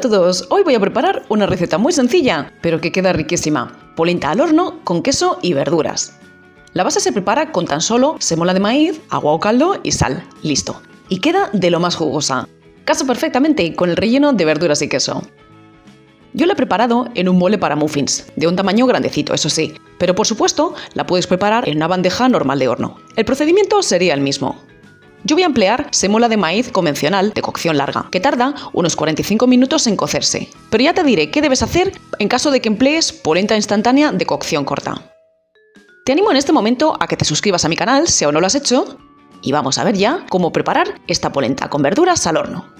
todos, hoy voy a preparar una receta muy sencilla, pero que queda riquísima. Polenta al horno con queso y verduras. La base se prepara con tan solo sémola de maíz, agua o caldo y sal. Listo. Y queda de lo más jugosa. Casa perfectamente con el relleno de verduras y queso. Yo la he preparado en un molde para muffins, de un tamaño grandecito, eso sí, pero por supuesto la puedes preparar en una bandeja normal de horno. El procedimiento sería el mismo. Yo voy a emplear sémola de maíz convencional de cocción larga, que tarda unos 45 minutos en cocerse. Pero ya te diré qué debes hacer en caso de que emplees polenta instantánea de cocción corta. Te animo en este momento a que te suscribas a mi canal si aún no lo has hecho, y vamos a ver ya cómo preparar esta polenta con verduras al horno.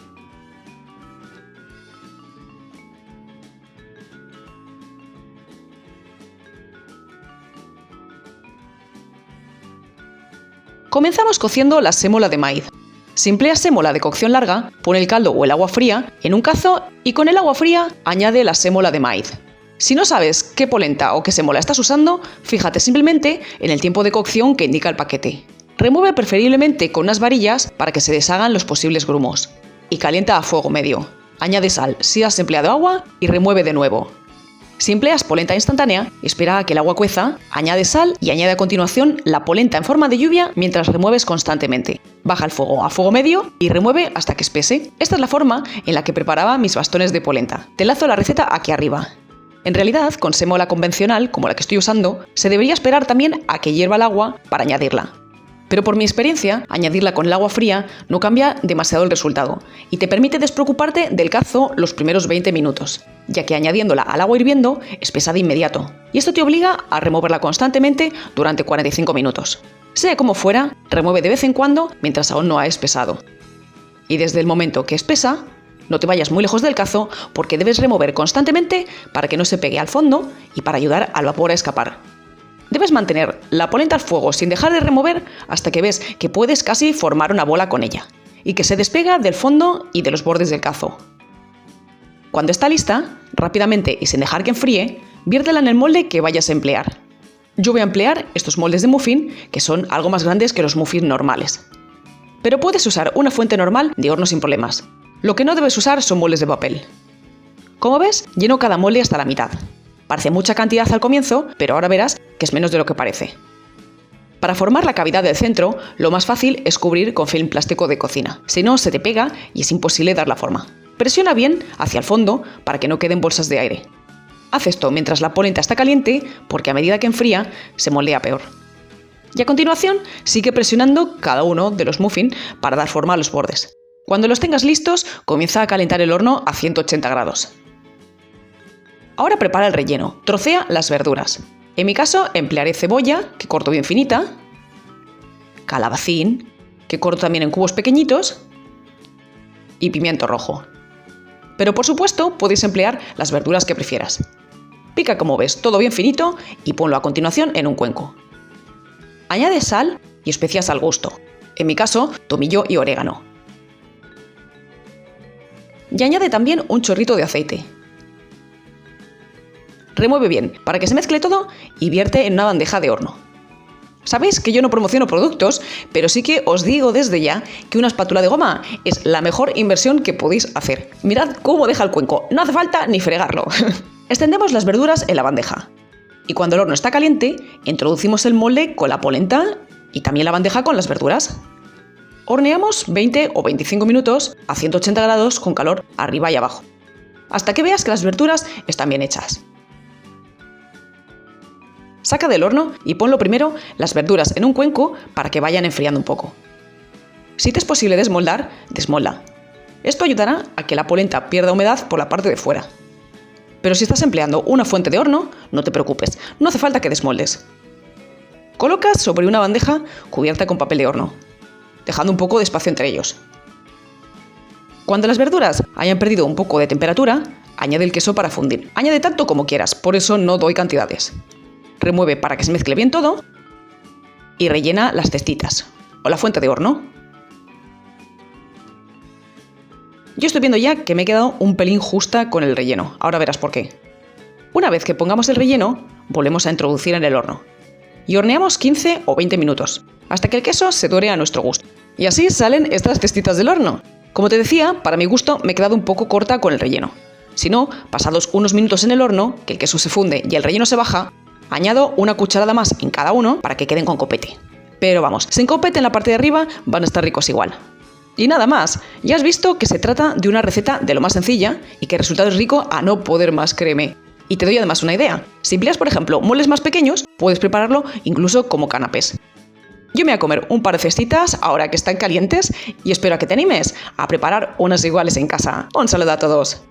Comenzamos cociendo la sémola de maíz. Si empleas sémola de cocción larga, pon el caldo o el agua fría en un cazo y con el agua fría añade la sémola de maíz. Si no sabes qué polenta o qué sémola estás usando, fíjate simplemente en el tiempo de cocción que indica el paquete. Remueve preferiblemente con unas varillas para que se deshagan los posibles grumos. Y calienta a fuego medio. Añade sal si has empleado agua y remueve de nuevo. Si empleas polenta instantánea, espera a que el agua cueza, añade sal y añade a continuación la polenta en forma de lluvia mientras remueves constantemente. Baja el fuego a fuego medio y remueve hasta que espese. Esta es la forma en la que preparaba mis bastones de polenta. Te enlazo la receta aquí arriba. En realidad, con sémola convencional, como la que estoy usando, se debería esperar también a que hierva el agua para añadirla. Pero por mi experiencia, añadirla con el agua fría no cambia demasiado el resultado y te permite despreocuparte del cazo los primeros 20 minutos, ya que añadiéndola al agua hirviendo espesa de inmediato, y esto te obliga a removerla constantemente durante 45 minutos. Sea como fuera, remueve de vez en cuando mientras aún no ha espesado. Y desde el momento que espesa, no te vayas muy lejos del cazo porque debes remover constantemente para que no se pegue al fondo y para ayudar al vapor a escapar. Debes mantener la polenta al fuego sin dejar de remover hasta que ves que puedes casi formar una bola con ella y que se despega del fondo y de los bordes del cazo. Cuando está lista, rápidamente y sin dejar que enfríe, viértela en el molde que vayas a emplear. Yo voy a emplear estos moldes de muffin que son algo más grandes que los muffins normales. Pero puedes usar una fuente normal de horno sin problemas. Lo que no debes usar son moldes de papel. Como ves, lleno cada molde hasta la mitad. Parece mucha cantidad al comienzo, pero ahora verás que es menos de lo que parece. Para formar la cavidad del centro, lo más fácil es cubrir con film plástico de cocina. Si no, se te pega y es imposible dar la forma. Presiona bien hacia el fondo para que no queden bolsas de aire. Haz esto mientras la polenta está caliente, porque a medida que enfría, se moldea peor. Y a continuación, sigue presionando cada uno de los muffins para dar forma a los bordes. Cuando los tengas listos, comienza a calentar el horno a 180 grados. Ahora prepara el relleno. Trocea las verduras. En mi caso, emplearé cebolla, que corto bien finita, calabacín, que corto también en cubos pequeñitos, y pimiento rojo. Pero por supuesto, podéis emplear las verduras que prefieras. Pica como ves, todo bien finito, y ponlo a continuación en un cuenco. Añade sal y especias al gusto. En mi caso, tomillo y orégano. Y añade también un chorrito de aceite. Remueve bien para que se mezcle todo y vierte en una bandeja de horno. Sabéis que yo no promociono productos, pero sí que os digo desde ya que una espátula de goma es la mejor inversión que podéis hacer. Mirad cómo deja el cuenco, no hace falta ni fregarlo. Extendemos las verduras en la bandeja. Y cuando el horno está caliente, introducimos el molde con la polenta y también la bandeja con las verduras. Horneamos 20 o 25 minutos a 180 grados con calor arriba y abajo, hasta que veas que las verduras están bien hechas. Saca del horno y ponlo primero las verduras en un cuenco para que vayan enfriando un poco. Si te es posible desmoldar, desmolda. Esto ayudará a que la polenta pierda humedad por la parte de fuera. Pero si estás empleando una fuente de horno, no te preocupes, no hace falta que desmoldes. Colocas sobre una bandeja cubierta con papel de horno, dejando un poco de espacio entre ellos. Cuando las verduras hayan perdido un poco de temperatura, añade el queso para fundir. Añade tanto como quieras, por eso no doy cantidades. Remueve para que se mezcle bien todo y rellena las cestitas o la fuente de horno. Yo estoy viendo ya que me he quedado un pelín justa con el relleno, ahora verás por qué. Una vez que pongamos el relleno, volvemos a introducir en el horno y horneamos 15 o 20 minutos, hasta que el queso se dore a nuestro gusto. Y así salen estas cestitas del horno. Como te decía, para mi gusto me he quedado un poco corta con el relleno. Si no, pasados unos minutos en el horno, que el queso se funde y el relleno se baja, añado una cucharada más en cada uno para que queden con copete. Pero vamos, sin copete en la parte de arriba van a estar ricos igual. Y nada más, ya has visto que se trata de una receta de lo más sencilla y que el resultado es rico a no poder más, créeme. Y te doy además una idea. Si empleas, por ejemplo, moles más pequeños, puedes prepararlo incluso como canapés. Yo me voy a comer un par de cestitas ahora que están calientes y espero a que te animes a preparar unas iguales en casa. Un saludo a todos.